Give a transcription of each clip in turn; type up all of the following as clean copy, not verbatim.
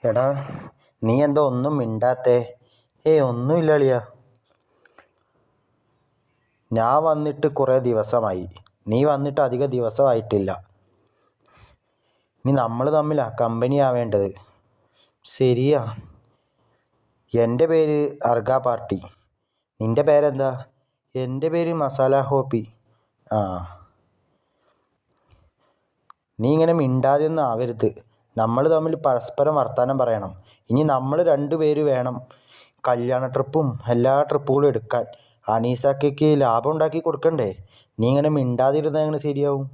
എടാ, നീ എന്താ ഒന്നും മിണ്ടാത്തേ? ഒന്നുമില്ല അളിയാ. ഞാൻ വന്നിട്ട് കുറേ ദിവസമായി. നീ വന്നിട്ട് അധിക ദിവസമായിട്ടില്ല. ഇനി നമ്മൾ തമ്മിലാ കമ്പനി ആവേണ്ടത്. ശരിയാ. എൻ്റെ പേര് അർഗ പാർട്ടി. നിൻ്റെ പേരെന്താ? എൻ്റെ പേര് മസാല ഹോപ്പി. ആ, നീ ഇങ്ങനെ മിണ്ടാതെയൊന്നും ആവരുത്. നമ്മൾ തമ്മിൽ പരസ്പരം വർത്തമാനം പറയണം. ഇനി നമ്മൾ 2 പേര് വേണം കല്യാണ ട്രിപ്പും എല്ലാ ട്രിപ്പുകളും എടുക്കാൻ. അനീസാക്കയ്ക്ക് ലാഭം ഉണ്ടാക്കി കൊടുക്കണ്ടേ? നീ ഇങ്ങനെ മിണ്ടാതിരുന്നാൽ എങ്ങനെ ശരിയാവും?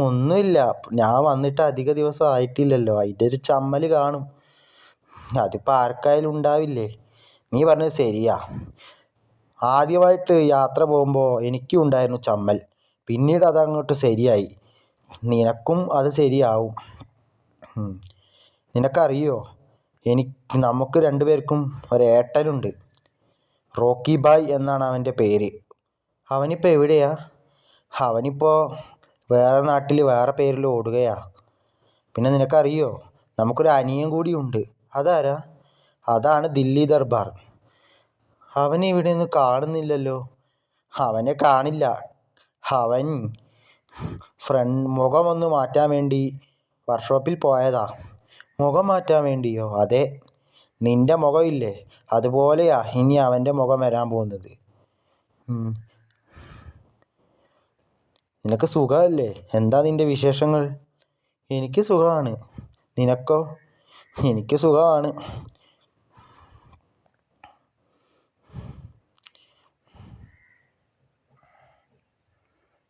ഒന്നുമില്ല, ഞാൻ വന്നിട്ട് അധിക ദിവസം ആയിട്ടില്ലല്ലോ, അതിൻ്റെ ഒരു ചമ്മൽ കാണും. അതിപ്പോൾ ആർക്കായാലും ഉണ്ടാവില്ലേ? നീ പറഞ്ഞത് ശരിയാ. ആദ്യമായിട്ട് യാത്ര പോകുമ്പോൾ എനിക്കും ഉണ്ടായിരുന്നു ചമ്മൽ. പിന്നീട് അതങ്ങോട്ട് ശരിയായി. നിനക്കും അത് ശരിയാവും. നിനക്കറിയോ, നമുക്ക് 2 പേർക്കും ഒരേട്ടനുണ്ട്. റോക്കി ബായ് എന്നാണ് അവൻ്റെ പേര്. അവനിപ്പോൾ എവിടെയാ? അവനിപ്പോൾ വേറെ നാട്ടിൽ വേറെ പേരിൽ ഓടുകയാ. പിന്നെ നിനക്കറിയോ, നമുക്കൊരു അനിയൻ കൂടിയുണ്ട്. അതാരാ? അതാണ് ദില്ലി ദർബാർ. അവനെ ഇവിടെ ഒന്നും കാണുന്നില്ലല്ലോ. അവനെ കാണില്ല. അവൻ മുഖമൊന്ന് മാറ്റാൻ വേണ്ടി വർക്ക്ഷോപ്പിൽ പോയതാ. മുഖം മാറ്റാൻ വേണ്ടിയോ? അതെ, നിൻ്റെ മുഖമില്ലേ, അതുപോലെയാ ഇനി അവൻ്റെ മുഖം വരാൻ പോകുന്നത്. നിനക്ക് സുഖമല്ലേ? എന്താ നിൻ്റെ വിശേഷങ്ങൾ? എനിക്ക് സുഖമാണ്. നിനക്കോ? എനിക്ക് സുഖമാണ്.